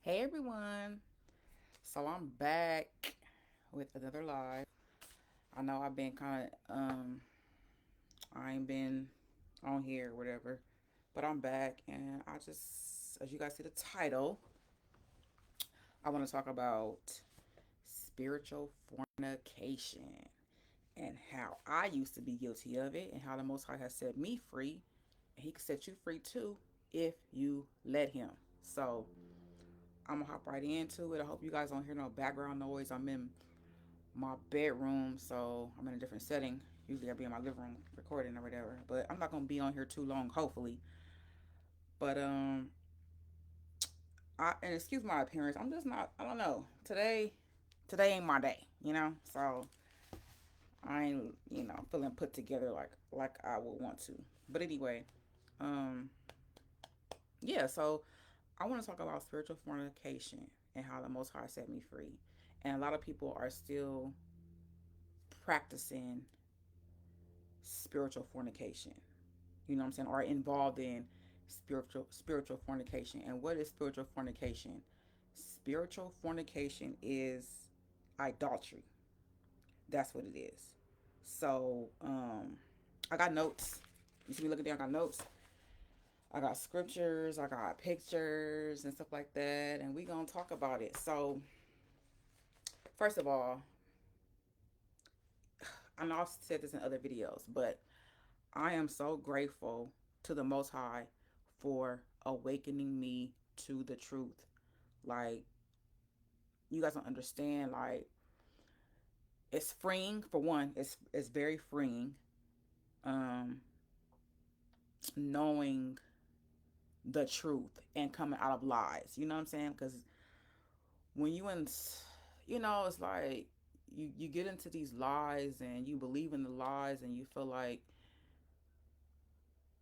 Hey everyone. So I'm back with another live. I know I've been kind of I ain't been on here or whatever, but I'm back and I just, as you guys see the title, I want to talk about spiritual fornication and how I used to be guilty of it and how the Most High has set me free, and He can set you free too if you let Him. So I'm gonna hop right into it. I hope you guys don't hear no background noise. I'm in my bedroom, so I'm in a different setting. Usually I'd be in my living room recording or whatever. But I'm not gonna be on here too long, hopefully. But I and excuse my appearance. I'm just not. I don't know. Today ain't my day. So I ain't feeling put together like I would want to. But anyway, um, yeah. So I want to talk about spiritual fornication and how the Most High set me free. And a lot of people are still practicing spiritual fornication. You know what I'm saying? Are involved in spiritual fornication. And what is spiritual fornication? Spiritual fornication is idolatry. That's what it is. So, I got notes. You see me looking down, I got notes. I got scriptures, I got pictures and stuff like that, and we gonna talk about it. So, first of all, I know I've said this in other videos, but I am so grateful to the Most High for awakening me to the truth. Like, you guys don't understand. Like, it's freeing for one. It's very freeing. Um, Knowing the truth and coming out of lies. You know what I'm saying? Because when it's like you get into these lies and you believe in the lies and you feel like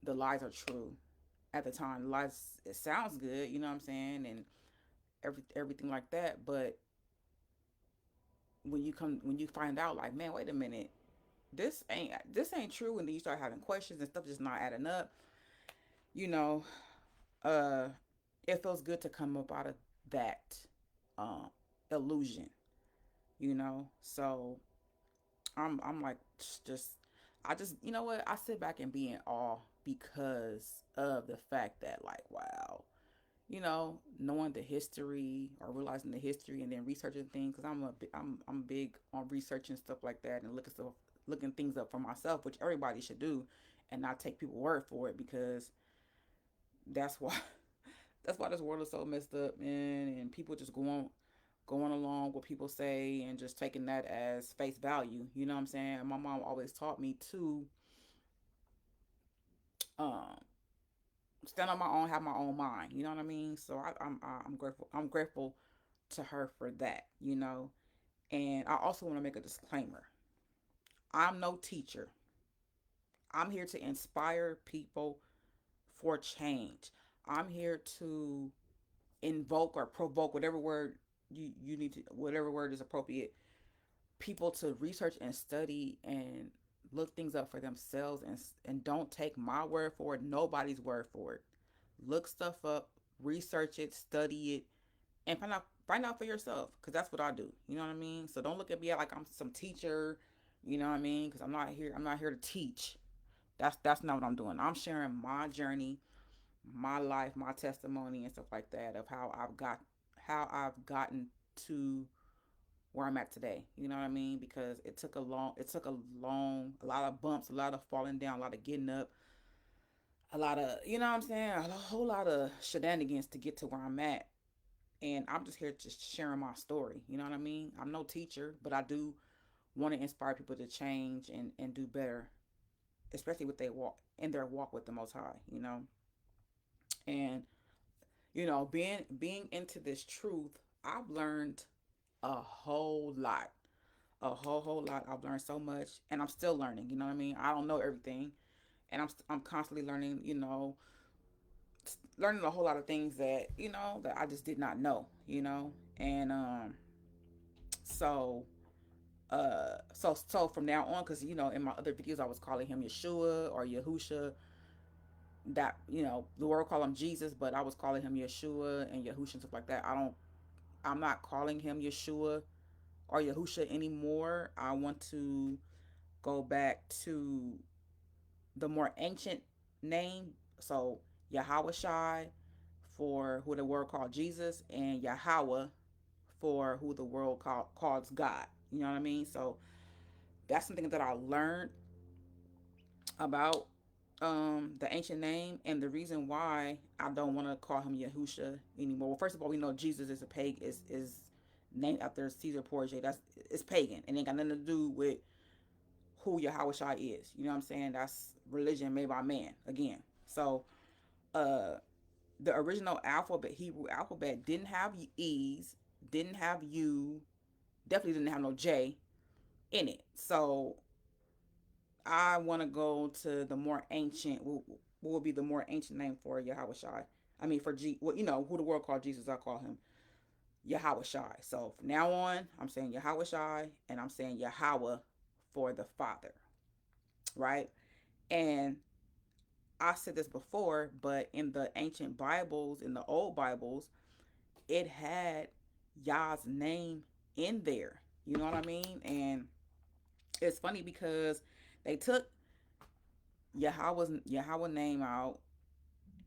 the lies are true at the time. The lies, it sounds good. You know what I'm saying? And everything like that. But when you find out, like, man, wait a minute, this ain't true, and then you start having questions and stuff just not adding up. You know, uh, it feels good to come up out of that um illusion. So I'm like, just I just you know what, I sit back and be in awe because of the fact that, like, wow, knowing the history or realizing the history and then researching things, because I'm big on researching stuff like that and looking things up for myself, which everybody should do, and not take people's word for it, because that's why that's why this world is so messed up, man, and people just going along what people say and just taking that as face value. You know what I'm saying? My mom always taught me to um stand on my own, have my own mind. You know what I mean? So I'm grateful. I'm grateful to her for that. And I also want to make a disclaimer. I'm no teacher. I'm here to inspire people for change. I'm here to invoke or provoke, whatever word you need to, whatever word is appropriate, people to research and study and look things up for themselves, and don't take my word for it, nobody's word for it. Look stuff up, research it, study it, and find out for yourself, because that's what I do. You know what I mean? So don't look at me like I'm some teacher. You know what I mean? Because I'm not here to teach. That's not what I'm doing. I'm sharing my journey, my life, my testimony, and stuff like that, of how I've gotten to where I'm at today. You know what I mean? Because a lot of bumps, a lot of falling down, a lot of getting up, a lot of, you know what I'm saying, a whole lot of shenanigans to get to where I'm at. And I'm just here just sharing my story. You know what I mean? I'm no teacher, but I do want to inspire people to change and do better, especially with their walk with the Most High. And being into this truth, I've learned a whole lot, a whole lot. I've learned so much, and I'm still learning. You know what I mean? I don't know everything, and I'm constantly learning. Learning a whole lot of things that I just did not know. And so so from now on, because in my other videos I was calling him Yeshua or Yahusha, that, the world call him Jesus, but I was calling him Yeshua and Yahusha and stuff like that. I'm not calling him Yeshua or Yahusha anymore. I want to go back to the more ancient name. So Yahweh Shai for who the world called Jesus, and Yahweh for who the world calls God. You know what I mean? So that's something that I learned about the ancient name, and the reason why I don't want to call him Yahusha anymore. Well, first of all, we know Jesus is a pagan, is named after Caesar Borgia. That's It's pagan and ain't got nothing to do with who Yahweh Shai is. You know what I'm saying? That's religion made by man again. So uh the original alphabet, Hebrew alphabet, didn't have E's, didn't have U, definitely didn't have no J in it. So I want to go to the more ancient. What will be the more ancient name for Yahweh Shai? I mean, for well, who the world called Jesus, I call him Yahweh Shai. So from now on, I'm saying Yahweh Shai, and I'm saying Yahweh for the Father, right? And I said this before, but in the ancient Bibles, in the old Bibles, it had Yah's name in there. You know what I mean? And it's funny because they took Yahweh name out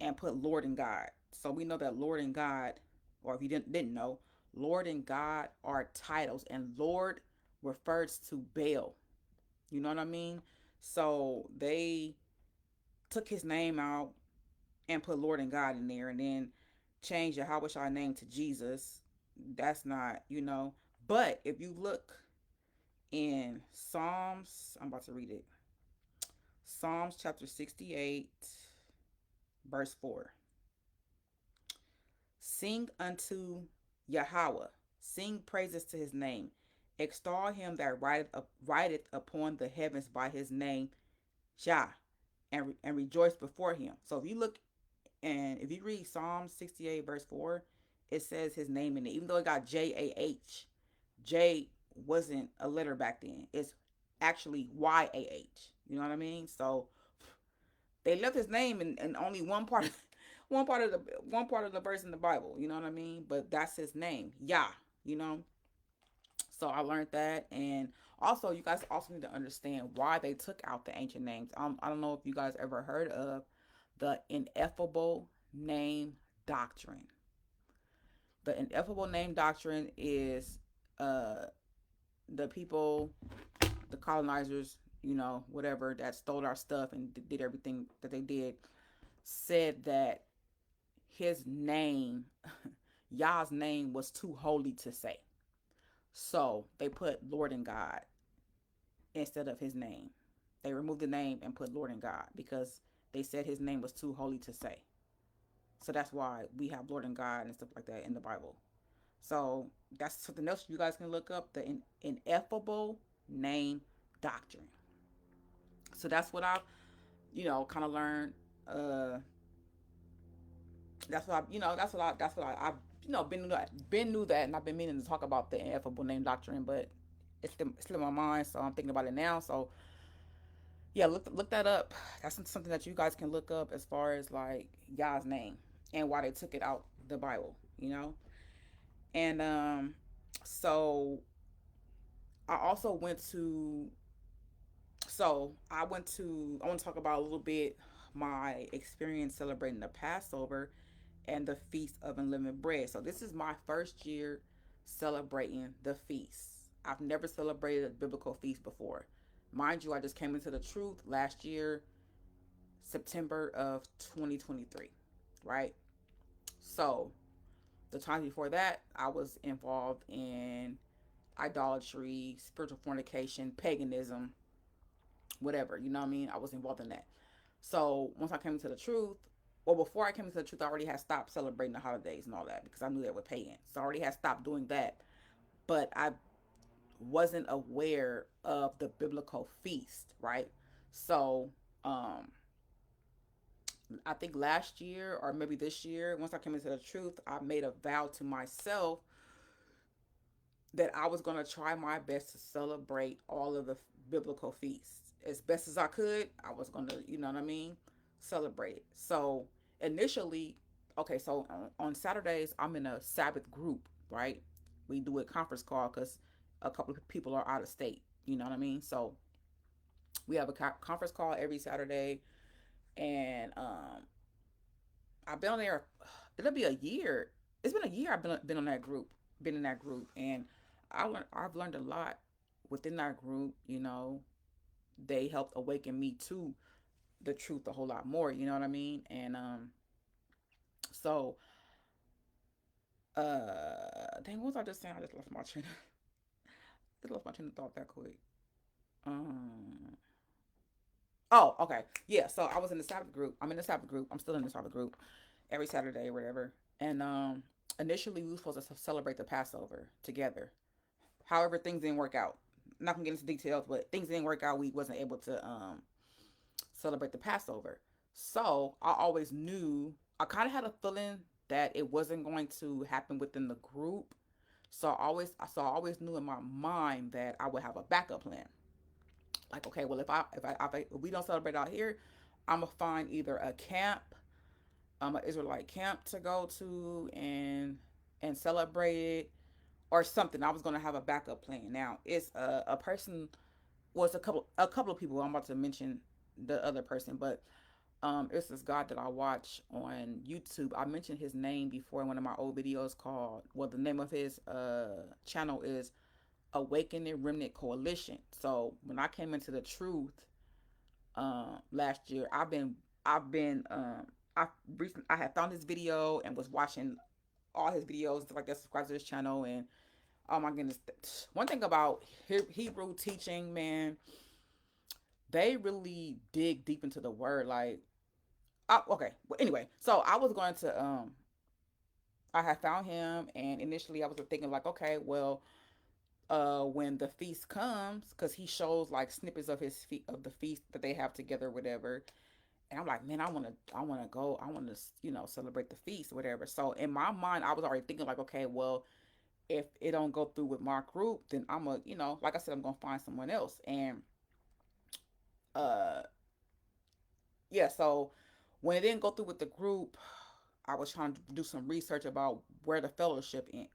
and put Lord and God. So we know that Lord and God, or if you didn't know, Lord and God are titles, and Lord refers to Baal. You know what I mean? So they took his name out and put Lord and God in there, and then changed Yahweh Shai name to Jesus. That's not, But if you look in Psalms, I'm about to read it. Psalms chapter 68, verse 4. Sing unto Yahweh, sing praises to his name. Extol him that rideth upon the heavens by his name, Jah, and rejoice before him. So if you look and if you read Psalm 68, verse 4, it says his name in it. Even though it got Jah, J wasn't a letter back then. It's actually Yah. You know what I mean? So they left his name in only one part of one part of the verse in the Bible. You know what I mean? But that's his name, Yah. You know. So I learned that, and also you guys also need to understand why they took out the ancient names. I don't know if you guys ever heard of the ineffable name doctrine. The ineffable name doctrine is uh the people, the colonizers, whatever, that stole our stuff and did everything that they did, said that his name, Yah's name, was too holy to say. So they put Lord and God instead of his name. They removed the name and put Lord and God because they said his name was too holy to say. So that's why we have Lord and God and stuff like that in the Bible. So that's something else you guys can look up, the ineffable name doctrine. So that's what I've, kind of learned. Uh, I've, been knew that, and I've been meaning to talk about the ineffable name doctrine, but it's still in my mind, so I'm thinking about it now. So yeah, look that up. That's something that you guys can look up as far as like God's name and why they took it out the Bible. And so I also went to I want to talk about a little bit my experience celebrating the Passover and the Feast of Unleavened Bread. So this is my first year celebrating the feast. I've never celebrated a biblical feast before. Mind you, I just came into the truth last year, September of 2023, right? So the times before that, I was involved in idolatry, spiritual fornication, paganism, whatever. You know what I mean? I was involved in that. So once I came into the truth, well, before I came into the truth, I already had stopped celebrating the holidays and all that because I knew they were pagan. So I already had stopped doing that. But I wasn't aware of the biblical feast, right? So I think last year or maybe this year, once I came into the truth, I made a vow to myself that I was going to try my best to celebrate all of the biblical feasts as best as I could. I was going to, you know what I mean? celebrate it. So initially, okay, so on Saturdays I'm in a Sabbath group, right? We do a conference call because a couple of people are out of state. You know what I mean? So we have a conference call every Saturday, and I've been on there. It'll be a year. It's been a year. I've been on that group, been in that group, and I've learned a lot within that group. You know, they helped awaken me to the truth a whole lot more. You know what I mean? And so dang, what was I just saying? I just lost my train. Just lost my train of thought that quick. Um, oh, okay, yeah. So I was in the Sabbath group. I'm in the Sabbath group. I'm still in the Sabbath group every Saturday or whatever. And initially we were supposed to celebrate the Passover together. However, things didn't work out. I'm not gonna get into details, but things didn't work out. We wasn't able to celebrate the Passover. So I always knew. I kind of had a feeling that it wasn't going to happen within the group. So I always knew in my mind that I would have a backup plan. Like, okay, well, if we don't celebrate out here, I'm gonna find either a camp, an Israelite camp to go to and celebrate it, or something. I was gonna have a backup plan. Now it's a person was a couple of people. I'm about to mention the other person, but it's this guy that I watch on YouTube. I mentioned his name before in one of my old videos called. Well, the name of his channel is Awakening Remnant Coalition. So when I came into the truth last year, I had found his video and was watching all his videos, stuff like that. Subscribe to his channel, and oh my goodness, one thing about Hebrew teaching, man, they really dig deep into the word. Like, okay, well, anyway, so I was going to I had found him, and initially I was thinking like, okay, well, when the feast comes, because he shows like snippets of of the feast that they have together, whatever. And I'm like, man, I want to go, I want to, celebrate the feast, whatever. So in my mind, I was already thinking like, okay, well, if it don't go through with my group, then like I said, I'm gonna find someone else. And uh, yeah. So when it didn't go through with the group, I was trying to do some research about where the fellowship in,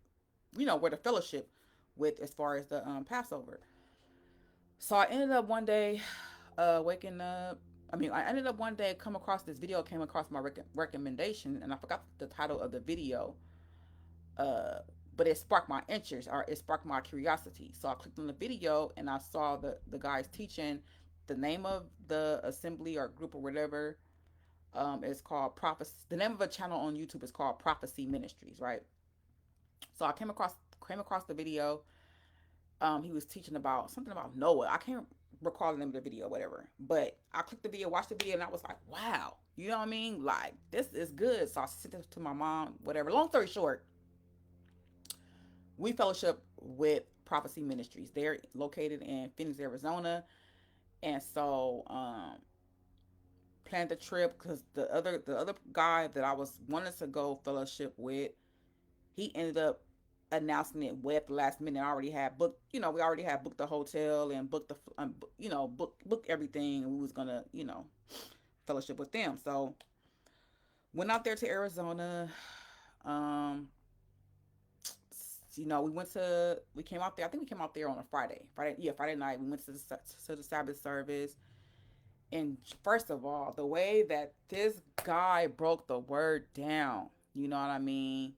where the fellowship with as far as the Passover. So I ended up one day waking up. I ended up one day come across this video, came across my recommendation, and I forgot the title of the video. Uh, but it sparked my interest, or it sparked my curiosity. So I clicked on the video and I saw the guys teaching. The name of the assembly or group or whatever is called Prophecy. The name of a channel on YouTube is called Prophecy Ministries, right? So I came across the video. He was teaching about something about Noah. I can't recall the name of the video, whatever. But I clicked the video, watched the video, and I was like, wow, you know what I mean? Like, this is good. So I sent it to my mom, whatever. Long story short, we fellowship with Prophecy Ministries. They're located in Phoenix, Arizona. And so planned the trip because the other guy that I was wanting to go fellowship with, he ended up announcing it way at the last minute. I already had booked, we already had booked the hotel and booked the, book everything. And we was gonna, fellowship with them. So went out there to Arizona. Um, we came out there. I think we came out there on a Friday. Friday night. We went to the Sabbath service. And first of all, the way that this guy broke the word down, you know what I mean?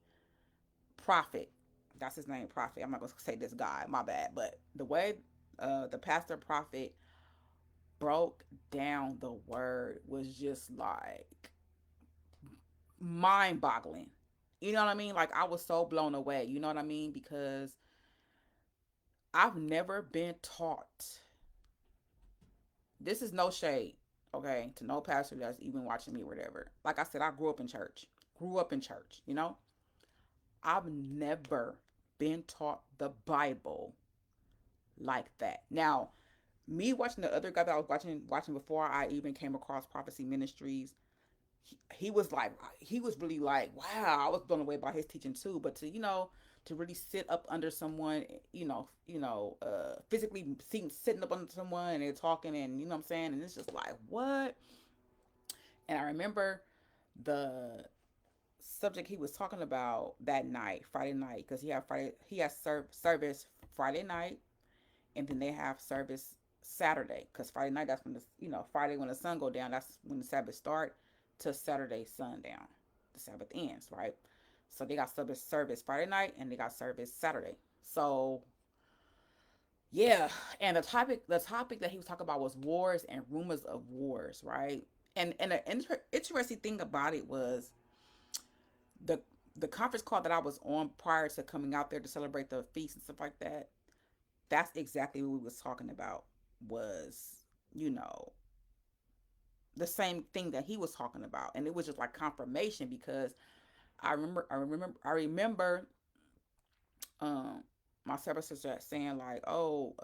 Prophet. That's his name, Prophet. I'm not going to say this guy, my bad. But the way the pastor Prophet broke down the word was just like mind boggling. You know what I mean? Like, I was so blown away. You know what I mean? Because I've never been taught. This is no shade, okay, to no pastor that's even watching me or whatever. Like I said, I grew up in church. I've never been taught the Bible like that. Now, me watching the other guy that I was watching before I even came across Prophecy Ministries, he was really like, wow, I was blown away by his teaching too. But to really sit up under someone, physically sitting up under someone and they're talking, and you know what I'm saying, and it's just like, what? And I remember the subject he was talking about that night, Friday night, because he has service Friday night, and then they have service Saturday, because Friday night, that's when Friday when the sun go down, that's when the Sabbath start, to Saturday sundown, the Sabbath ends, right? So they got service Friday night, and they got service Saturday. So yeah, and the topic that he was talking about was wars and rumors of wars, right? And the interesting thing about it was the the conference call that I was on prior to coming out there to celebrate the feast and stuff like that. That's exactly what we was talking about. Was you know the same thing that he was talking about, and it was just like confirmation because I remember um my service sister saying like, oh,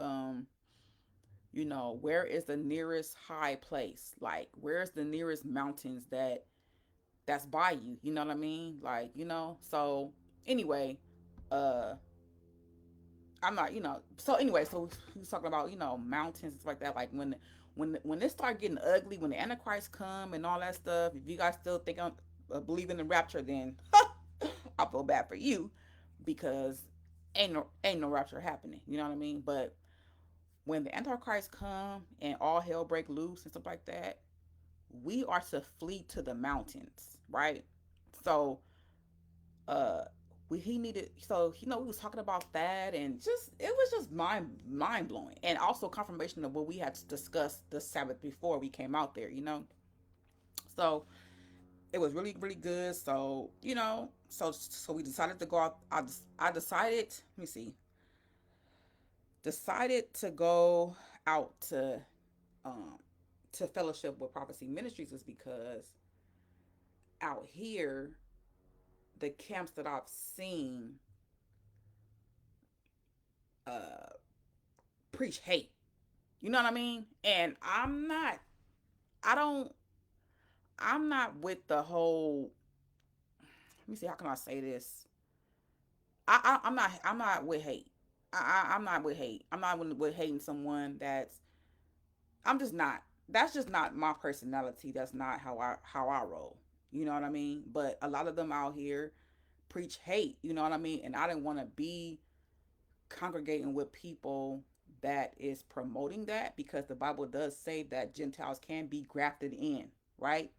where is the nearest high place? Like, where's the nearest mountains that's by you? You know what I mean? Like, So anyway, uh, I'm not, So anyway, so he was talking about, mountains and stuff like that. Like when this start getting ugly, when the Antichrist come and all that stuff. If you guys still think I'm believe in the rapture, then I feel bad for you because ain't no rapture happening. You know what I mean? But when the Antichrist come and all hell break loose and stuff like that, we are to flee to the mountains, right? So uh he needed, so we was talking about that, and just it was just mind blowing, and also confirmation of what we had discussed the Sabbath before we came out there. So it was really really good. So we decided to go out. I decided, let me see, decided to go out um to fellowship with Prophecy Ministries is because out here the camps that I've seen uh preach hate. You know what I mean? And I don't I'm not with the whole, let me see, how can I say this? I'm not with hate. I'm not with hate. I'm not with hating someone that's I'm just not. That's just not my personality. That's not how I roll. You know what I mean? But a lot of them out here preach hate, you know what I mean? And I didn't want to be congregating with people that is promoting that, because the Bible does say that Gentiles can be grafted in, right?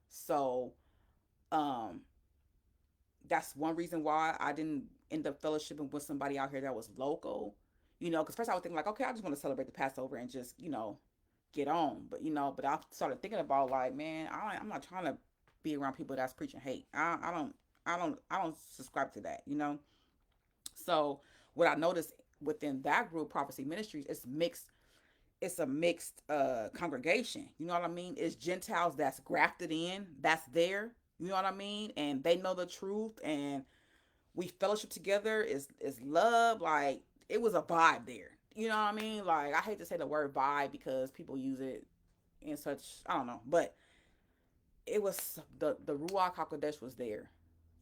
So, um, that's one reason why I didn't end up fellowshipping with somebody out here that was local. Because first I was thinking like, okay, I just want to celebrate the Passover and just, get on. But I started thinking about like, man, I'm not trying to be around people that's preaching hate. I don't subscribe to that. So what I noticed within that group, Prophecy Ministries, is mixed. It's a mixed congregation. You know what I mean? It's Gentiles that's grafted in, that's there. You know what I mean? And they know the truth, and we fellowship together. Is love. Like, it was a vibe there. You know what I mean? Like, I hate to say the word vibe because people use it in such, I don't know, but it was the Ruach Hakodesh was there.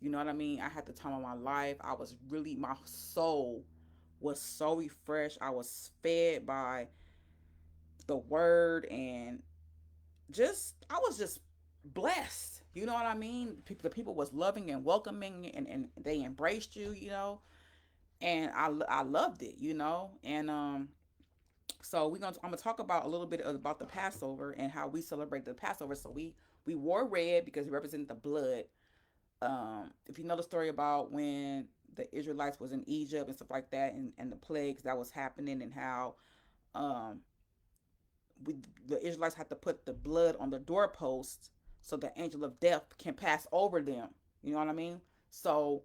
You know what I mean? I had the time of my life. I was really, my soul was so refreshed. I was fed by the word, and I was just blessed. You know what I mean? The people was loving and welcoming, and they embraced you. And I loved it. And so I'm gonna talk about a little bit about the Passover and how we celebrate the Passover. So we wore red because it represented the blood. If you know the story about when the Israelites was in Egypt and stuff like that, and the plagues that was happening, and how um the Israelites had to put the blood on the doorposts so the angel of death can pass over them. You know what I mean? So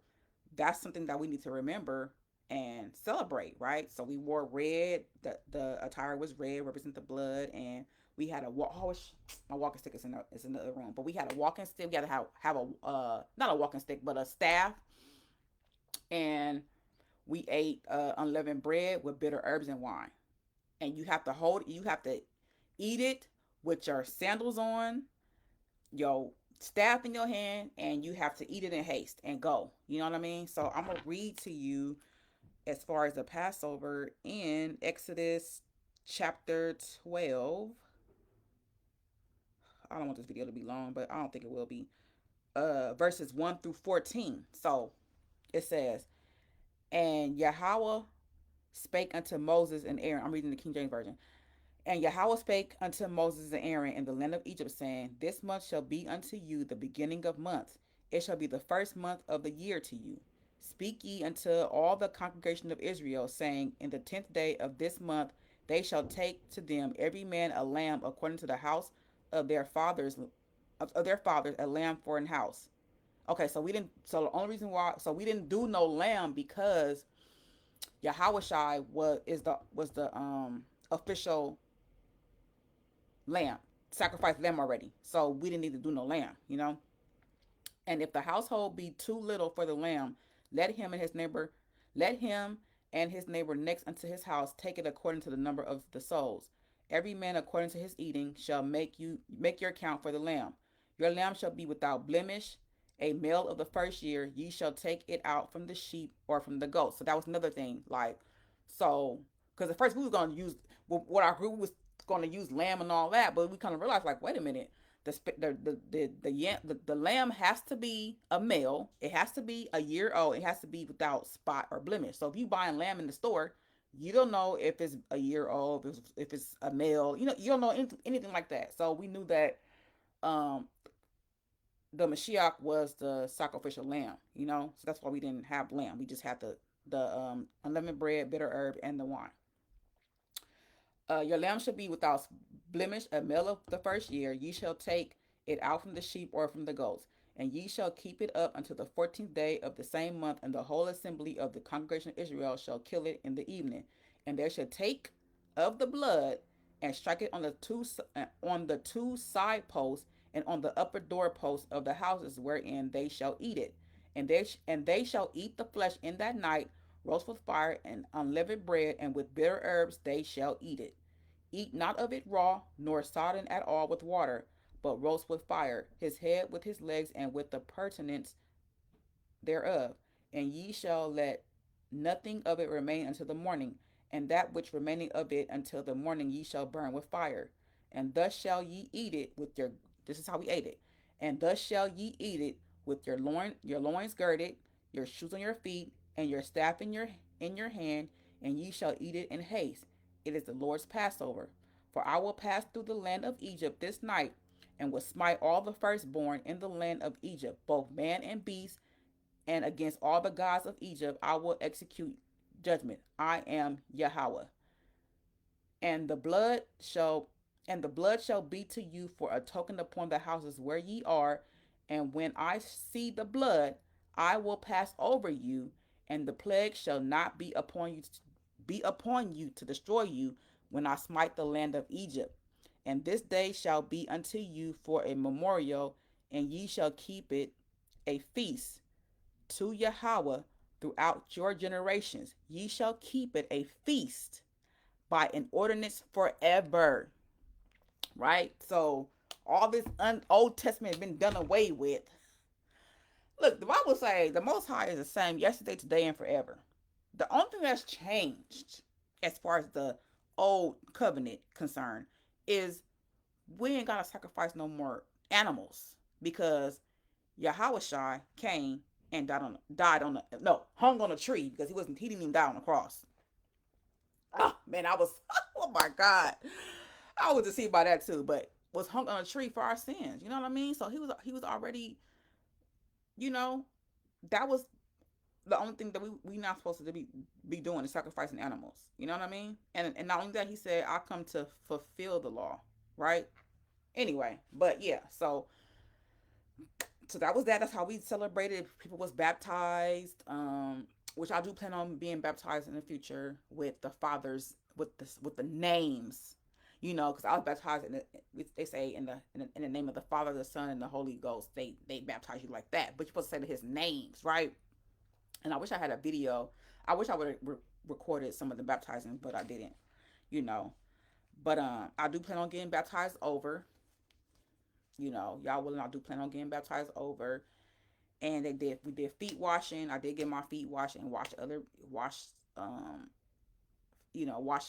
that's something that we need to remember and celebrate, right? So we wore red. The attire was red, represent the blood, and we had a walk. Oh, my walking stick is in the other room, but we had a walking stick. We had to have a not a walking stick, but a staff, and we ate unleavened bread with bitter herbs and wine. And you have to eat it with your sandals on, your staff in your hand, and you have to eat it in haste and go. You know what I mean? So I'm gonna read to you as far as the Passover in Exodus chapter 12. I don't want this video to be long, but I don't think it will be. Verses 1 through 14. So it says, and Yahweh spake unto Moses and Aaron. I'm reading the King James Version. And Yahweh spake unto Moses and Aaron in the land of Egypt, saying, this month shall be unto you the beginning of months. It shall be the first month of the year to you. Speak ye unto all the congregation of Israel, saying, in the 10th day of this month they shall take to them every man a lamb according to the house of their fathers, a lamb for an house. Okay, so we didn't. So the only reason why, so we didn't do no lamb because Yahweh was the official lamb, sacrificed lamb already. So we didn't need to do no lamb, you know. And if the household be too little for the lamb, let him and his neighbor, let him and his neighbor next unto his house take it according to the number of the souls. Every man according to his eating shall make your account for the lamb. Your lamb shall be without blemish, a male of the first year. Ye shall take it out from the sheep or from the goats. So that was another thing. Like, so because at first we were gonna use what our group was gonna use lamb and all that, but we kind of realized like, wait a minute, the lamb has to be a male. It has to be a year old. It has to be without spot or blemish. So if you buy a lamb in the store, you don't know if it's a year old, if it's a male. You know, you don't know anything like that. So we knew that um the Mashiach was the sacrificial lamb. You know, so that's why we didn't have lamb. We just had the unleavened bread, bitter herb, and the wine. Your lamb shall be without blemish, a male of the first year. Ye shall take it out from the sheep or from the goats, and ye shall keep it up until the 14th day of the same month, and the whole assembly of the congregation of Israel shall kill it in the evening. And they shall take of the blood and strike it on the two side posts and on the upper door posts of the houses wherein they shall eat it. And they shall eat the flesh in that night, roast with fire and unleavened bread, and with bitter herbs they shall eat it. Eat not of it raw, nor sodden at all with water, but roast with fire, his head with his legs, and with the purtenance thereof. And ye shall let nothing of it remain until the morning, and that which remaining of it until the morning ye shall burn with fire. And thus shall ye eat it with your this is how we ate it. And thus shall ye eat it with your loins girded, your shoes on your feet, and your staff in your hand, and ye shall eat it in haste. It is the Lord's Passover. For I will pass through the land of Egypt this night, and will smite all the firstborn in the land of Egypt, both man and beast, and against all the gods of Egypt I will execute judgment. I am Yahweh. And the blood shall be to you for a token upon the houses where ye are, and when I see the blood, I will pass over you, and the plague shall not be upon you to destroy you when I smite the land of Egypt. And this day shall be unto you for a memorial, and ye shall keep it a feast to Yahweh throughout your generations. Ye shall keep it a feast by an ordinance forever. Right? So all this Old Testament has been done away with. Look, the Bible says the Most High is the same yesterday, today, and forever. The only thing that's changed as far as the old covenant concerned is we ain't gotta sacrifice no more animals because Yahweh Shai came and hung on a tree because he didn't even die on the cross. Oh man, I was oh my God. I was deceived by that too, but was hung on a tree for our sins. You know what I mean? So he was already, you know, that was the only thing that we not supposed to be doing is sacrificing animals. You know what I mean? And not only that, he said, I come to fulfill the law, right? Anyway, but yeah, so that was that. That's how we celebrated. People was baptized, which I do plan on being baptized in the future with the fathers with the names, because I was baptized they say in the name of the Father, the Son, and the Holy Ghost. They baptize you like that, but you're supposed to say his names, right? And I wish I had a video. I wish I would have recorded some of the baptizing, but I didn't, you know. But I do plan on getting baptized over. Y'all willing? I do plan on getting baptized over. And we did feet washing. I did get my feet washed and wash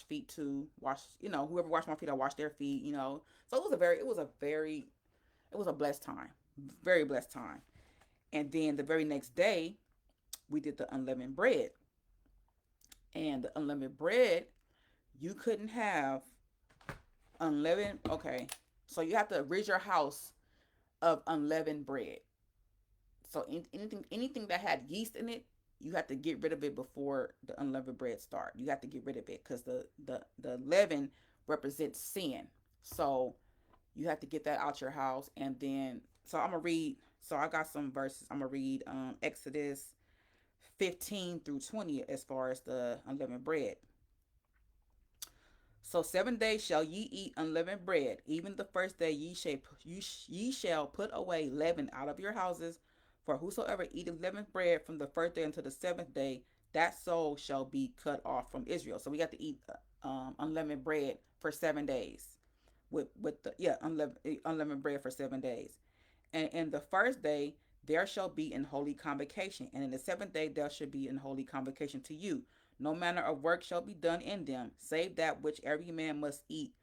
feet too. Whoever washed my feet, I washed their feet. So it was a very It was a blessed time, very blessed time. And then the very next day, we did the unleavened bread. And the unleavened bread, you couldn't have unleavened. Okay, so you have to rid your house of unleavened bread. So anything that had yeast in it, you have to get rid of it before the unleavened bread start. You have to get rid of it because the leaven represents sin. So you have to get that out your house. And then so I'm gonna read. So I got some verses. I'm gonna read Exodus 15 through 20 as far as the unleavened bread. So 7 days shall ye eat unleavened bread. Even the first day ye shall put away leaven out of your houses. For whosoever eateth leavened bread from the first day until the seventh day, that soul shall be cut off from Israel. So we got to eat unleavened bread for 7 days. With the unleavened bread for 7 days. And in the first day there shall be an holy convocation, and in the seventh day there shall be an holy convocation to you. No manner of work shall be done in them, save that which every man must eat,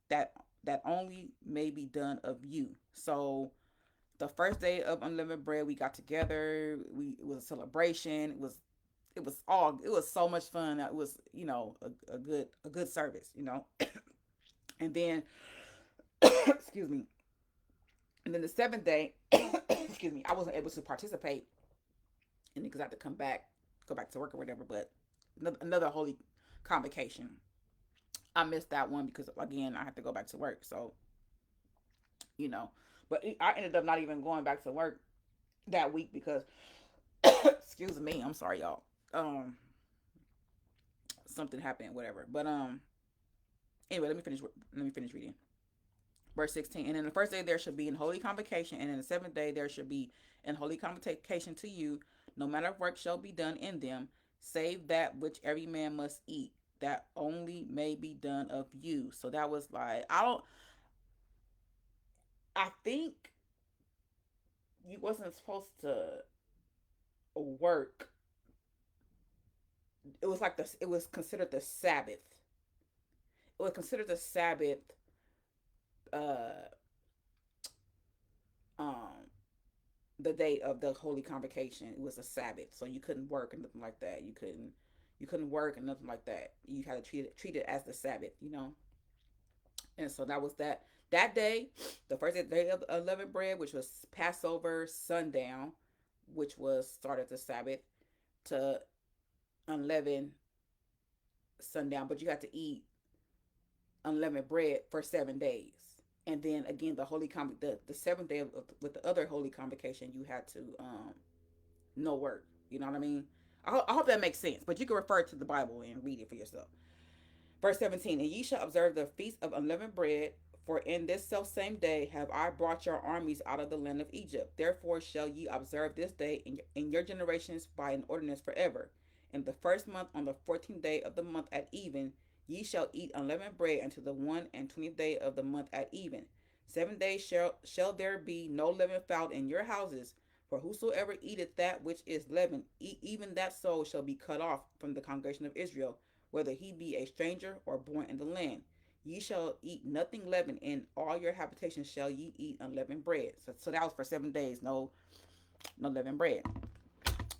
that that only may be done of you. So the first day of unleavened bread, we got together. It was a celebration. It was so much fun. It was a good service. And then excuse me. And then the seventh day, excuse me, I wasn't able to participate and because I had to go back to work or whatever. But another holy convocation, I missed that one because again I had to go back to work. So you know, but I ended up not even going back to work that week because, excuse me, I'm sorry, y'all. Um, Something happened, whatever. But anyway, let me finish. Let me finish reading. Verse 16. And in the first day there should be an holy convocation, and in the seventh day there should be an holy convocation to you. No matter of work shall be done in them, save that which every man must eat, that only may be done of you. So that was like I think you wasn't supposed to work. It was like this. It was considered the Sabbath. It was considered the Sabbath. Uh, um, the day of the holy convocation. It was a Sabbath, so you couldn't work and nothing like that. You couldn't work and nothing like that. You had to treat it as the Sabbath. And so that was that day, the first day of unleavened bread, which was Passover sundown, which was started the Sabbath to unleavened sundown. But you had to eat unleavened bread for 7 days. And then again, the seventh day with the other holy convocation, you had to no work. You know what I mean? I hope that makes sense. But you can refer to the Bible and read it for yourself. Verse 17, and ye shall observe the feast of unleavened bread, for in this self same day have I brought your armies out of the land of Egypt. Therefore shall ye observe this day in your generations by an ordinance forever. In the first month, on the 14th day of the month at even, ye shall eat unleavened bread until the 1 and 20th day of the month at even. 7 days shall there be no leaven found in your houses. For whosoever eateth that which is leavened, even that soul shall be cut off from the congregation of Israel, whether he be a stranger or born in the land. Ye shall eat nothing leavened, in all your habitations shall ye eat unleavened bread. So that was for 7 days, no leavened bread.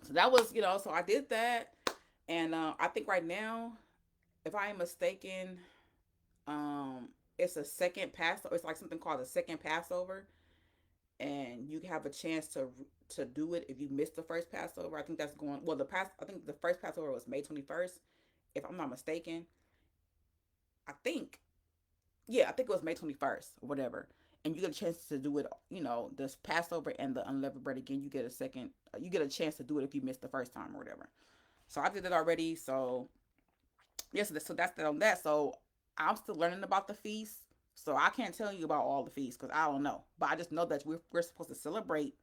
So that was, so I did that. And I think right now, if I am mistaken, it's a second Passover. It's like something called a second Passover. And you have a chance to do it if you missed the first Passover. I think that's going well. I think the first Passover was May 21st, if I'm not mistaken. I think, yeah, I think it was May 21st or whatever. And you get a chance to do it, this Passover and the unleavened bread again. You get a chance to do it if you missed the first time or whatever. So I did it already. So yes, so that's that on that. So I'm still learning about the feast. So I can't tell you about all the feasts because I don't know. But I just know that we're supposed to celebrate.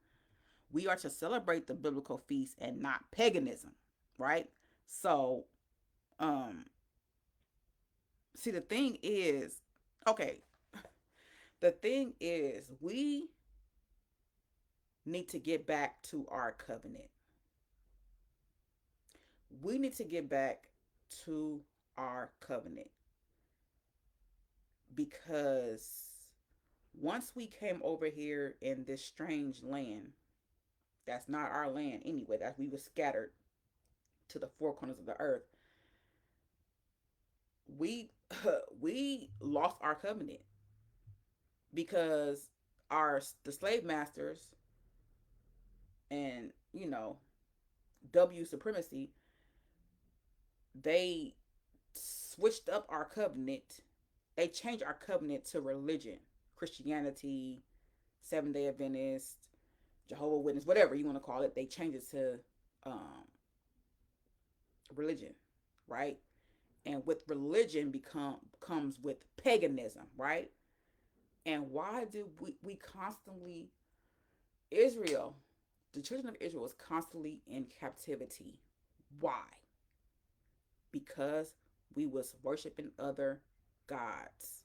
We are to celebrate the biblical feast and not paganism, right? So, um, see, okay, the thing is, we need to get back to our covenant. We need to get back to our covenant because Once we came over here in this strange land, that's not our land anyway, that we were scattered to the four corners of the earth, we we lost our covenant because our the slave masters and W supremacy, they switched up our covenant. They changed our covenant to religion, Christianity, Seventh Day Adventist, Jehovah Witness, whatever you want to call it. They changed it to um, religion, right? And with religion comes with paganism, right? And why do we constantly Israel, the children of Israel was constantly in captivity. Why? Because we was worshiping other gods.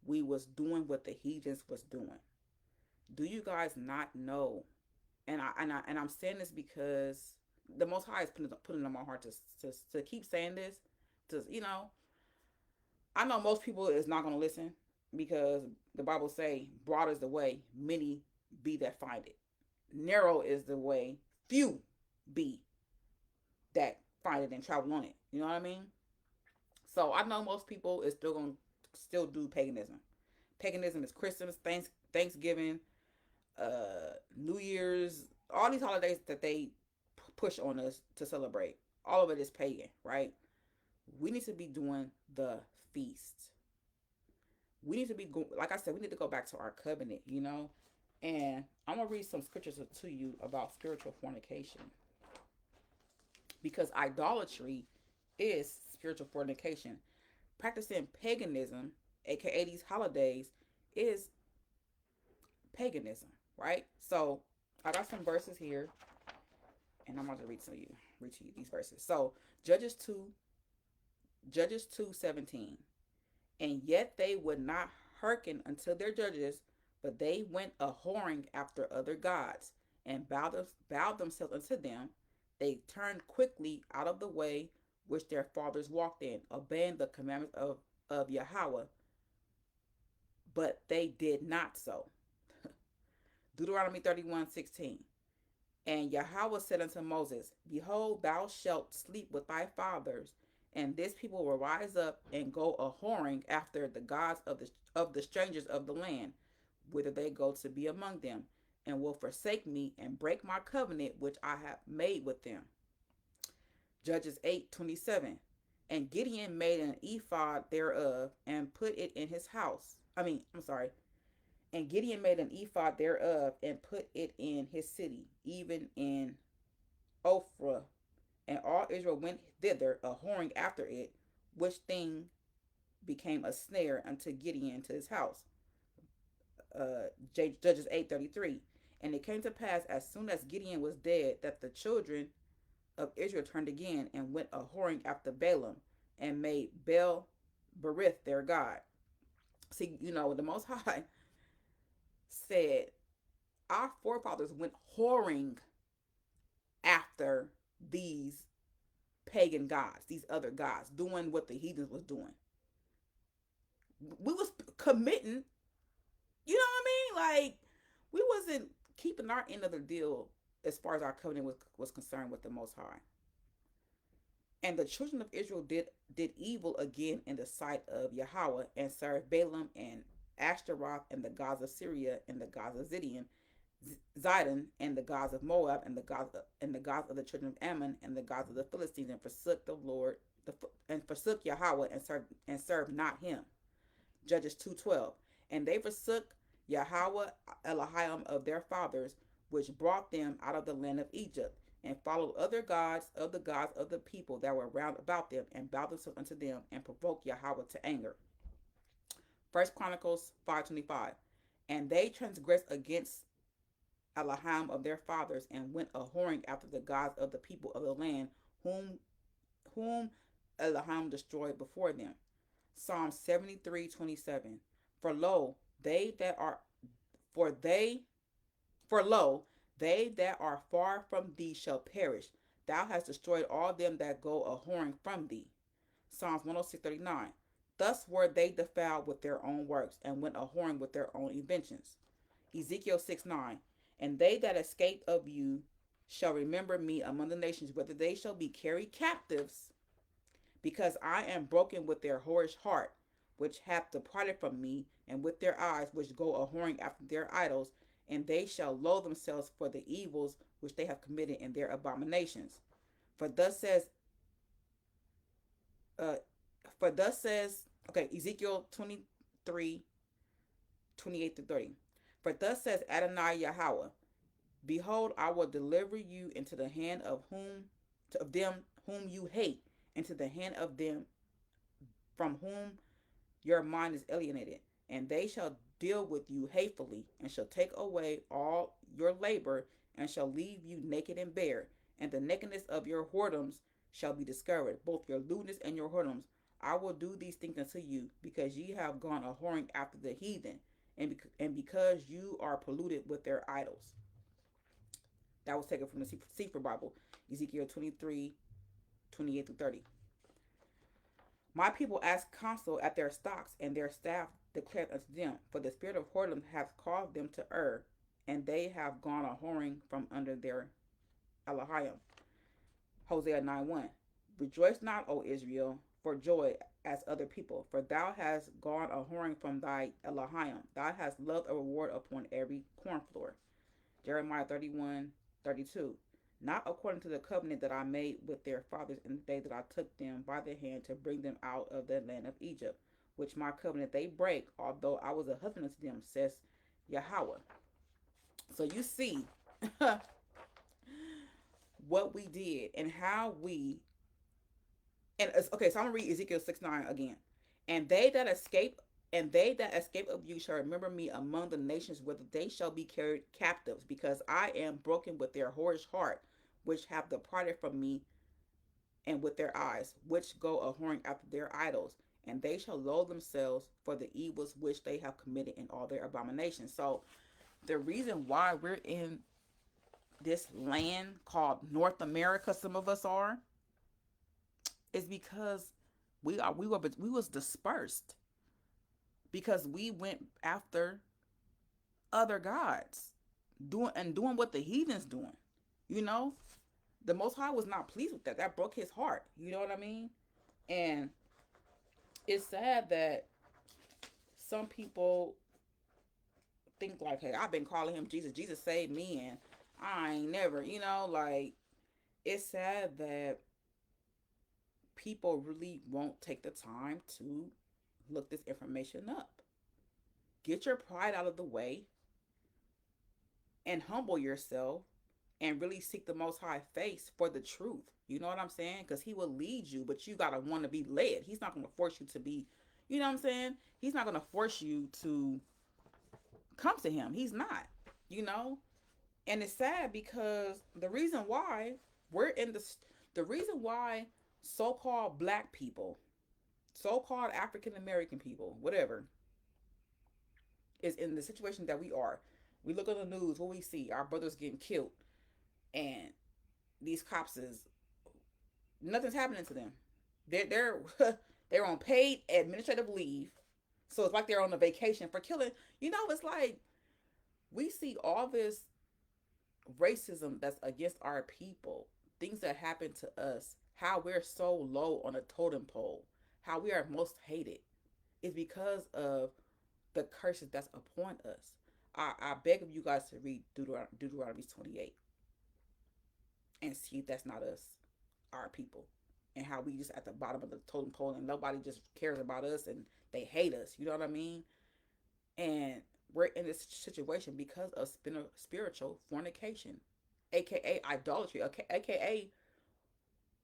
We was doing what the heathens was doing. Do you guys not know? And I'm saying this because the Most High is putting it on my heart to keep saying this. To I know most people is not going to listen because the Bible say, "Broad is the way, many be that find it. Narrow is the way, few be that find it and travel on it." You know what I mean? So I know most people is still going to still do paganism. Paganism is Christmas, Thanksgiving, New Year's, all these holidays that they push on us to celebrate. All of it is pagan, right? We need to be doing the feast. We need to be like I said, we need to go back to our covenant, And I'm gonna read some scriptures to you about spiritual fornication because idolatry is spiritual fornication. Practicing paganism, aka these holidays, is paganism, right? So I got some verses here, and I'm going to read to you these verses. So Judges 2:17, and yet they would not hearken unto their judges, but they went a whoring after other gods, and bowed themselves unto them. They turned quickly out of the way which their fathers walked in, obeying the commandments of Yahweh, but they did not so. Deuteronomy 31:16. And Yahweh said unto Moses, Behold, thou shalt sleep with thy fathers, and this people will rise up and go a whoring after the gods of the strangers of the land, whither they go to be among them, and will forsake me and break my covenant which I have made with them. Judges 8:27. And Gideon made an ephod thereof and put it in his house. I'm sorry. And Gideon made an ephod thereof and put it in his city, even in Ophrah. And all Israel went thither a whoring after it, which thing became a snare unto Gideon to his house. Judges 8:33. And it came to pass as soon as Gideon was dead that the children of Israel turned again and went a whoring after Balaam and made Baal Berith their God. See, the Most High said our forefathers went whoring after these pagan gods, these other gods, doing what the heathens was doing. We was committing, you know what I mean? Like we wasn't keeping our end of the deal as far as our covenant was concerned with the Most High. And the children of Israel did evil again in the sight of Yahweh and served Balaam and Ashtaroth and the gods of Syria and the gods of Zidon and the gods of Moab and the gods of the children of Ammon and the gods of the Philistines, and forsook the Lord and forsook Yahweh and served not him. Judges 2:12. And they forsook Yahweh Elohim of their fathers, which brought them out of the land of Egypt, and followed other gods of the people that were round about them, and bowed themselves unto them, and provoked Yahweh to anger. First Chronicles 5:25. And they transgressed against Elohim of their fathers, and went a whoring after the gods of the people of the land, whom Elohim destroyed before them. Psalm 73:27. For lo, they that are for they for lo, they that are far from thee shall perish. Thou hast destroyed all them that go a whoring from thee. Psalms 106:39. Thus were they defiled with their own works, and went a whoring with their own inventions. Ezekiel 6:9. And they that escape of you shall remember me among the nations, whether they shall be carried captives, because I am broken with their whorish heart, which hath departed from me, and with their eyes which go a whoring after their idols, and they shall loathe themselves for the evils which they have committed in their abominations. For thus says, uh, okay, Ezekiel 23, 28 to 30. For thus says Adonai Yahweh, behold, I will deliver you into the hand of them whom you hate, into the hand of them from whom your mind is alienated, and they shall deal with you hatefully, and shall take away all your labor, and shall leave you naked and bare, and the nakedness of your whoredoms shall be discovered, both your lewdness and your whoredoms. I will do these things unto you, because ye have gone a whoring after the heathen, and because you are polluted with their idols. That was taken from the Sefer Bible, Ezekiel 23, 28 through 30. My people ask counsel at their stocks, and their staff declared unto them, for the spirit of whoredom hath caused them to err, and they have gone a whoring from under their Elohim. Hosea 9:1. Rejoice not, O Israel, for joy as other people, for thou hast gone a whoring from thy Elohim. Thou hast loved a reward upon every corn floor. Jeremiah 31:32. Not according to the covenant that I made with their fathers in the day that I took them by the hand to bring them out of the land of Egypt, which my covenant they break, although I was a husband unto them, says Yahweh. So you see what we did and how we, and okay, so I'm gonna read Ezekiel 6:9 again. And they that escape of you shall remember me among the nations, whether they shall be carried captives, because I am broken with their whorish heart, which have departed from me, and with their eyes, which go a whoring after their idols, and they shall loathe themselves for the evils which they have committed in all their abominations. So the reason why we're in this land called North America, some of us are, is because we was dispersed, because we went after other gods, doing what the heathens doing. You know, the Most High was not pleased with that. That broke his heart. You know what I mean? And it's sad that some people think like, hey, I've been calling him Jesus. Jesus saved me, and I ain't never, like, it's sad that people really won't take the time to look this information up. Get your pride out of the way and humble yourself and really seek the Most High face for the truth. You know what I'm saying? Because he will lead you, but you got to want to be led. He's not going to force you to be, you know what I'm saying? He's not going to force you to come to him. He's not, you know? And it's sad because the reason why we're in the reason why so-called black people, so-called African American people, whatever, is in the situation that we are. We look at the news, what we see, our brothers getting killed, and these cops is, nothing's happening to them. They're they're on paid administrative leave, so it's like they're on a vacation for killing. It's like we see all this racism that's against our people, things that happen to us, how we're so low on a totem pole, how we are most hated, is because of the curses that's upon us. I beg of you guys to read Deuteronomy 28 and see if that's not us, our people, and how we just at the bottom of the totem pole and nobody just cares about us and they hate us. You know what I mean? And we're in this situation because of spiritual fornication, aka idolatry, aka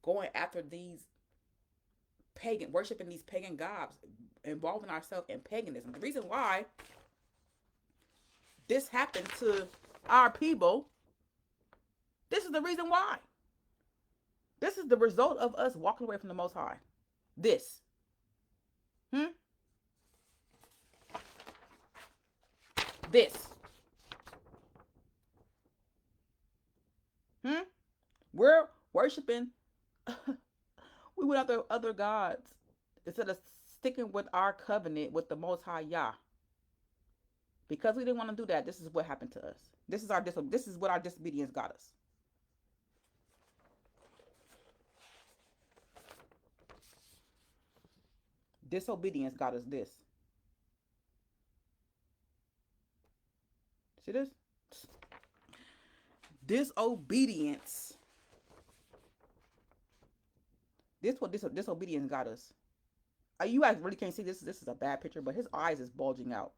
going after these worshiping these pagan gods, involving ourselves in paganism. The reason why this happened to our people, this is the reason why. This is the result of us walking away from the Most High. This. Hmm? This. Hmm? We're worshiping. We went after other gods instead of sticking with our covenant with the Most High Yah. Because we didn't want to do that, this is what happened to us. This is what our disobedience got us. Disobedience got us this. See this? Disobedience. This what disobedience got us. You guys really can't see this. This is a bad picture, but his eyes is bulging out.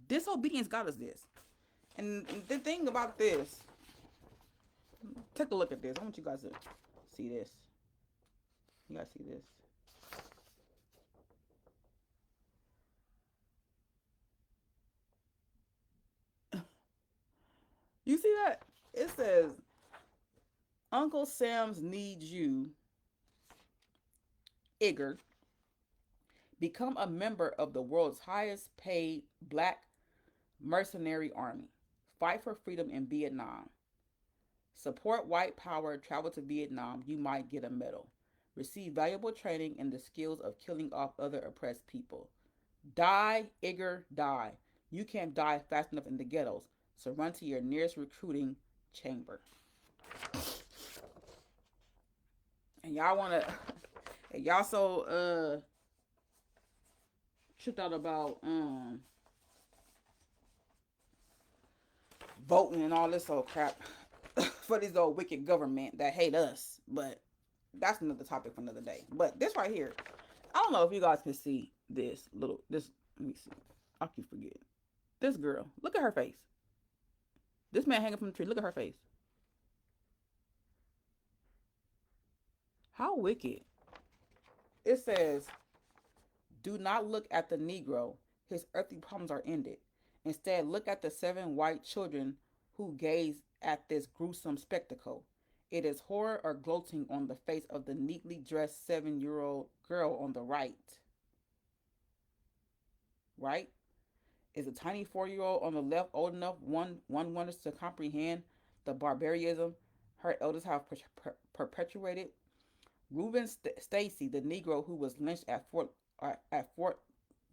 Disobedience got us this. And the thing about this, take a look at this. I want you guys to see this. You guys see this? You see that? It says, Uncle Sam's needs you, Igor. Become a member of the world's highest paid black mercenary army. Fight for freedom in Vietnam. Support white power. Travel to Vietnam. You might get a medal. Receive valuable training in the skills of killing off other oppressed people. Die, Igor, die. You can't die fast enough in the ghettos, so run to your nearest recruiting chamber. And y'all wanna, and y'all so tripped out about voting and all this old crap for this old wicked government that hate us. But that's another topic for another day. But this right here, I don't know if you guys can see this little, this, let me see. I keep forgetting. This girl, look at her face. This man hanging from the tree, look at her face. How wicked. It says, do not look at the Negro. His earthly problems are ended. Instead, look at the 7 white children who gaze at this gruesome spectacle. It is horror or gloating on the face of the neatly dressed 7-year-old girl on the right. Right? Is a tiny 4-year-old on the left old enough? One wonders to comprehend the barbarism her elders have perpetuated. Reuben Stacy, the Negro who was lynched at Fort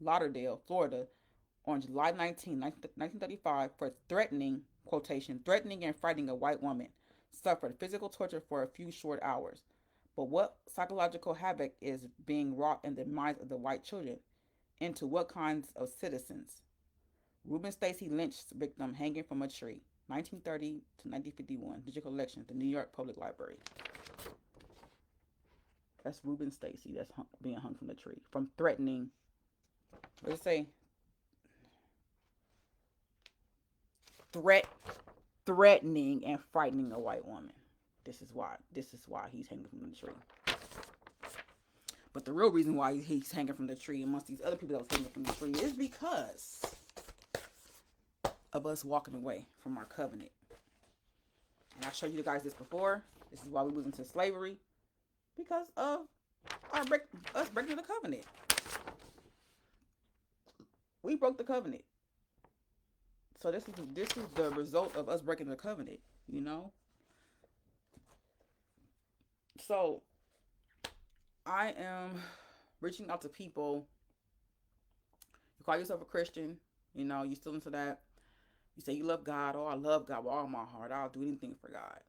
Lauderdale, Florida, on July 19, 1935, for threatening, quotation, threatening and frightening a white woman, suffered physical torture for a few short hours. But what psychological havoc is being wrought in the minds of the white children? Into what kinds of citizens? Reuben Stacy lynched victim hanging from a tree, 1930 to 1951, digital collection, the New York Public Library. That's Reuben Stacy that's being hung from the tree from threatening, what does it say? Threatening and frightening a white woman. This is why he's hanging from the tree. But the real reason why he's hanging from the tree amongst these other people that was hanging from the tree is because of us walking away from our covenant. And I showed you guys this before. This is why we was into slavery, because of us breaking the covenant. We broke the covenant. So this is the result of us breaking the covenant, you know? So I am reaching out to people. You call yourself a Christian, you know, you still into that. You say you love God. Oh, I love God with all my heart. I'll do anything for God.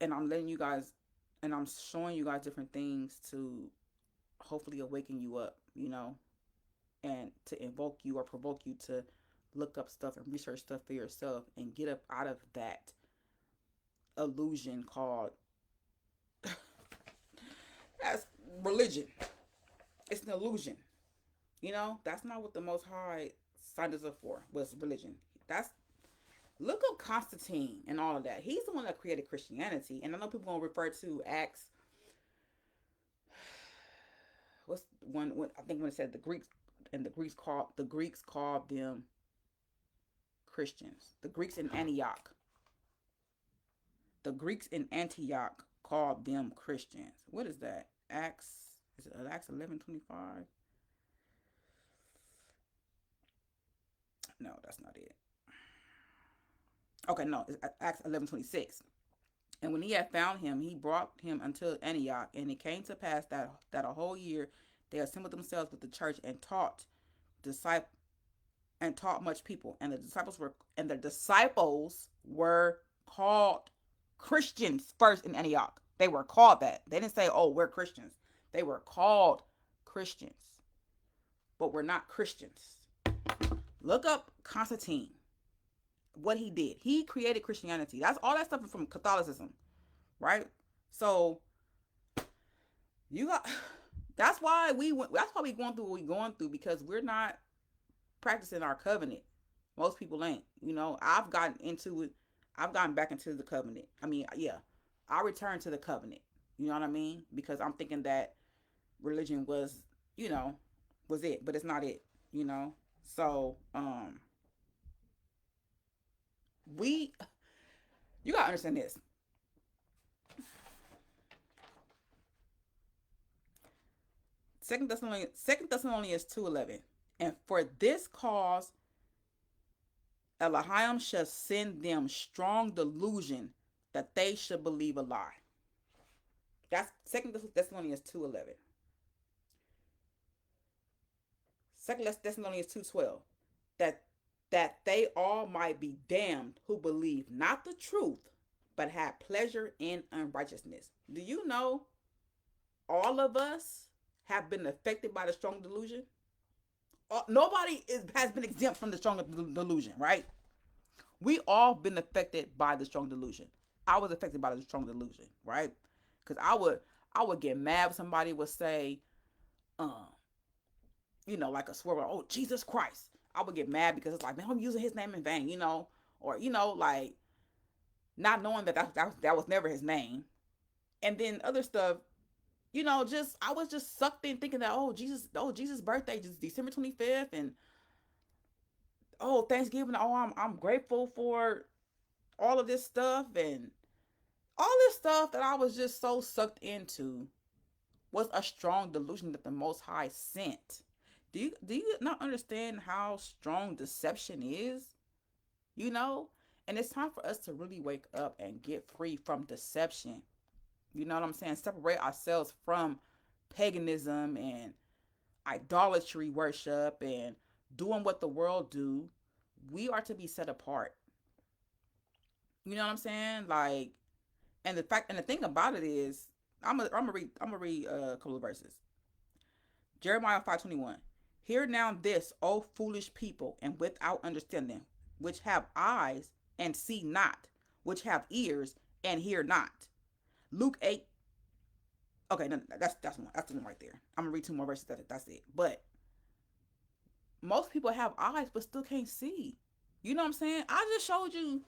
And I'm letting you guys, and I'm showing you guys different things to hopefully awaken you up, you know, and to invoke you or provoke you to look up stuff and research stuff for yourself and get up out of that illusion called that's religion. It's an illusion. You know, that's not what the Most High signed us up for, was religion. That's, look up Constantine and all of that. He's the one that created Christianity. And I know people gonna refer to Acts. What's one? I think when it said the Greeks, and the Greeks called them Christians. The Greeks in Antioch. The Greeks in Antioch called them Christians. What is that? Acts, is it Acts 11:25? No, that's not it. Okay, no, it's Acts 11:26. And when he had found him, he brought him unto Antioch. And it came to pass that a whole year they assembled themselves with the church and disciple taught much people. And the disciples were called Christians first in Antioch. They were called that. They didn't say, "Oh, we're Christians." They were called Christians, but we're not Christians. Look up Constantine. What he did. He created Christianity. That's all that stuff is from Catholicism, right? So you got that's why we going through what we going through, because we're not practicing our covenant. Most people ain't. I've gotten into it. I've gotten back into the covenant. I mean, yeah, I returned to the covenant. You know what I mean? Because I'm thinking that religion you know, was it, but it's not it. You know. So, we you gotta understand this. Second Thessalonians 2:11. And for this cause Elohim shall send them strong delusion that they should believe a lie. That's Second Thessalonians 2:11. Second Thessalonians 2:12. That they all might be damned who believe not the truth, but have pleasure in unrighteousness. Do you know all of us have been affected by the strong delusion? Has been exempt from the strong delusion, right? We all been affected by the strong delusion. I was affected by the strong delusion, right? Because I would get mad when somebody would say, um, like a swear word, "Oh, Jesus Christ." I would get mad because it's like, man, I'm using his name in vain, or like not knowing that was never his name. And then other stuff, just I was just sucked in thinking that, Jesus' birthday is December 25th, and Thanksgiving, I'm grateful for all of this stuff, and all this stuff that I was just so sucked into was a strong delusion that the Most High sent. Do you not understand how strong deception is? You know? And it's time for us to really wake up and get free from deception. You know what I'm saying? Separate ourselves from paganism and idolatry worship and doing what the world do. We are to be set apart. You know what I'm saying? Like, and the thing about it is, I'm gonna read a couple of verses. Jeremiah 5:21. Hear now this, O foolish people, and without understanding, which have eyes and see not, which have ears and hear not. Luke 8. Okay, no, that's the one right there. I'm gonna read two more verses. That's it. But most people have eyes but still can't see. You know what I'm saying? I just showed you.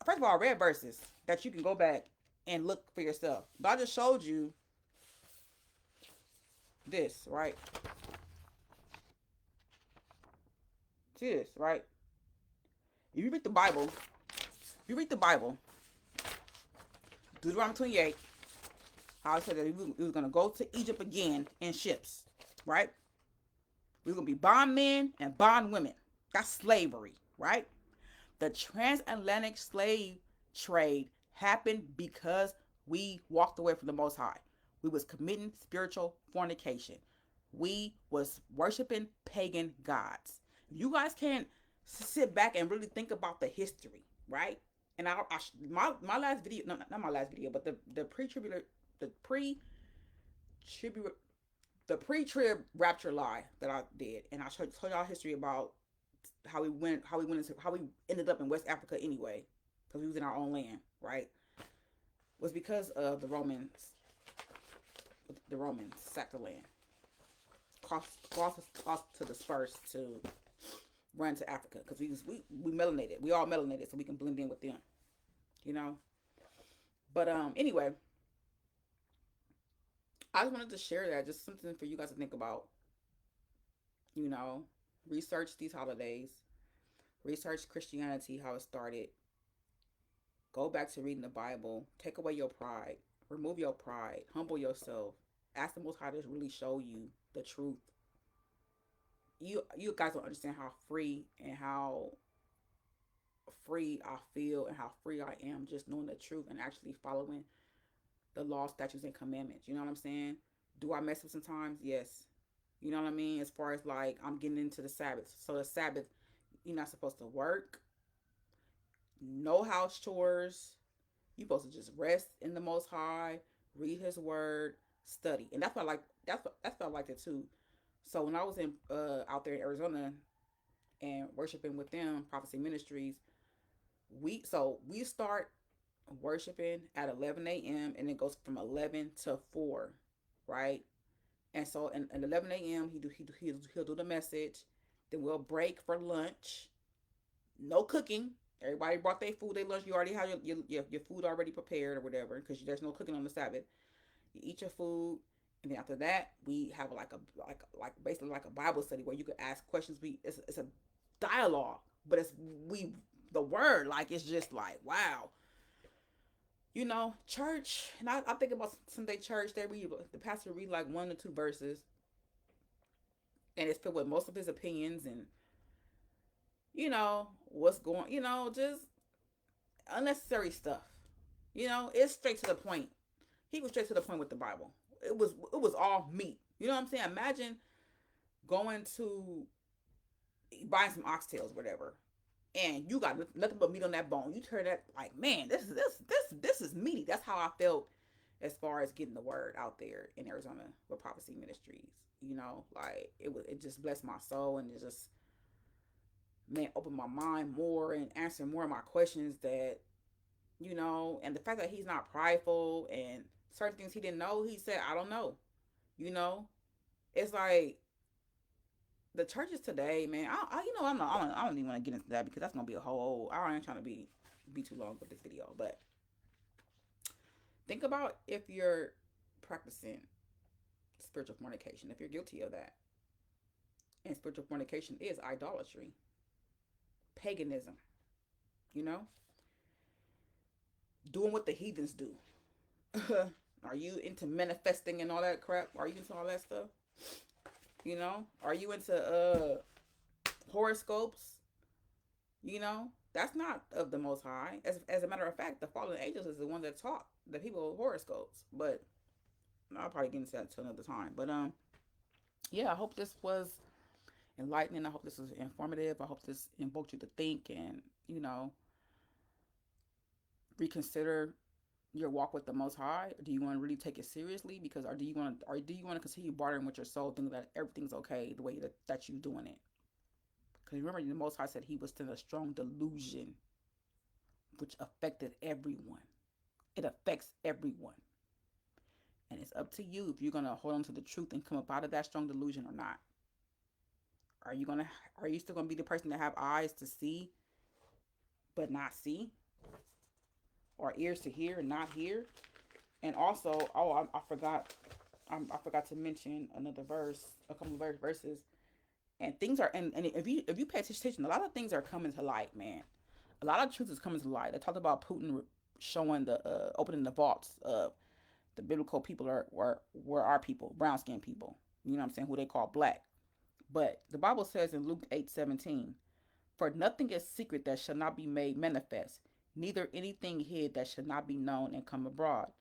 First of all, I read verses that you can go back and look for yourself. But I just showed you this, right? See this, right? If you read the Bible, Deuteronomy 28, how it said that we was going to go to Egypt again in ships, right? We are going to be bondmen and bondwomen. That's slavery, right? The transatlantic slave trade happened because we walked away from the Most High. We was committing spiritual fornication. We was worshiping pagan gods. You guys can't sit back and really think about the history, right? And my last video, no, not my last video, but the pre-trib rapture lie that I did, and I told y'all history about how we ended up in West Africa anyway, because we was in our own land, right? Was because of the Romans. The Romans sacked the land, caused us to disperse to run to Africa, because we melanated. We all melanated, so we can blend in with them, you know. But anyway, I just wanted to share that, just something for you guys to think about. You know, research these holidays, research Christianity, how it started. Go back to reading the Bible. Take away your pride. Remove your pride. Humble yourself. Ask the Most High to really show you the truth. You guys don't understand how free and how free I feel and how free I am just knowing the truth and actually following the law, statutes, and commandments. You know what I'm saying? Do I mess up sometimes? Yes. You know what I mean? As far as like I'm getting into the Sabbath. So the Sabbath, you're not supposed to work, no house chores. You're supposed to just rest in the Most High, read His Word, study, and that's what I like. That's what I liked it too. So when I was in out there in Arizona and worshiping with them, Prophecy Ministries, we start worshiping at 11 a.m. and it goes from 11 to 4, right? And so at 11 a.m. He'll do the message. Then we'll break for lunch. No cooking. Everybody brought their food, their lunch. You already have your food already prepared or whatever because there's no cooking on the Sabbath. You eat your food, and then after that we have like basically like a Bible study where you could ask questions. It's a dialogue, but it's we the word like it's just like wow. Church, and I think about Sunday church. The pastor read like one or two verses, and it's filled with most of his opinions and what's going. Just unnecessary stuff. It's straight to the point. He was straight to the point with the Bible. It was all meat. You know what I'm saying? Imagine going to buying some oxtails, whatever, and you got nothing but meat on that bone. You turn that like, man, this is meaty. That's how I felt as far as getting the word out there in Arizona with Prophecy Ministries. Like it just blessed my soul and it just opened my mind more and answered more of my questions that and the fact that he's not prideful and certain things he didn't know, he said, I don't know. You know, it's like the churches today, man. I don't even want to get into that because that's gonna be a whole. I ain't trying to be too long with this video, but think about if you're practicing spiritual fornication, if you're guilty of that, and spiritual fornication is idolatry, paganism. You know, doing what the heathens do. Are you into manifesting and all that crap? Are you into all that stuff? Are you into horoscopes? That's not of the Most High. As a matter of fact, the fallen angels is the one that taught the people horoscopes. But I'll probably get into that to another time. But yeah, I hope this was enlightening. I hope this was informative. I hope this invoked you to think and reconsider your walk with the Most High. Do you want to really take it seriously? Or do you want to continue bartering with your soul, thinking that everything's okay the way that you're doing it? Because remember, the Most High said He was in a strong delusion, which affected everyone. It affects everyone, and it's up to you if you're gonna hold on to the truth and come up out of that strong delusion or not. Are you still gonna be the person that have eyes to see but not see, or ears to hear and not hear? And also, I forgot, I forgot to mention another verse, a couple of verses, and things are, and if you pay attention, a lot of things are coming to light, man. A lot of truth is coming to light. They talked about Putin showing the opening the vaults of the biblical people were our people, brown skinned people. You know what I'm saying? Who they call black. But the Bible says in Luke 8:17, for nothing is secret that shall not be made manifest, neither anything hid that shall not be known and come abroad.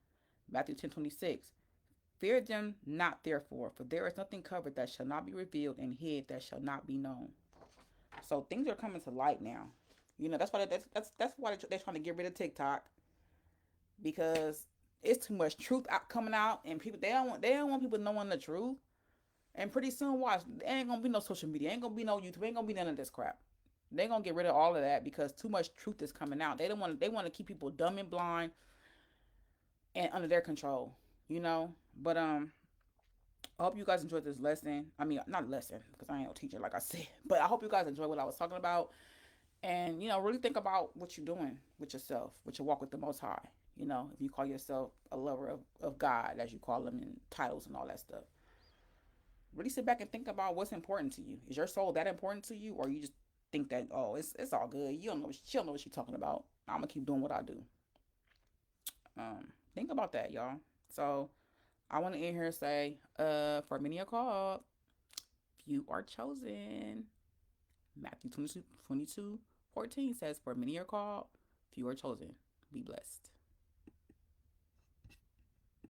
Matthew 10:26, fear them not therefore, for there is nothing covered that shall not be revealed, and hid that shall not be known. So things are coming to light now. That's why they're trying to get rid of TikTok, because it's too much truth coming out, and people they don't want people knowing the truth. And pretty soon, watch, there ain't gonna be no social media, ain't gonna be no YouTube, ain't gonna be none of this crap. They're gonna get rid of all of that because too much truth is coming out. They want to keep people dumb and blind and under their control, But I hope you guys enjoyed this lesson. I mean, not lesson because I ain't no teacher, like I said. But I hope you guys enjoyed what I was talking about, and really think about what you're doing with yourself, with your walk with the Most High. If you call yourself a lover of God, as you call them in titles and all that stuff, really sit back and think about what's important to you. Is your soul that important to you, or you just think that, oh, it's all good? She don't know what she's talking about. I'm gonna keep doing what I do. Think about that, y'all. So I want to end here and say, for many are called, few are chosen. Matthew 22, 14 says, "For many are called, few are chosen. Be blessed."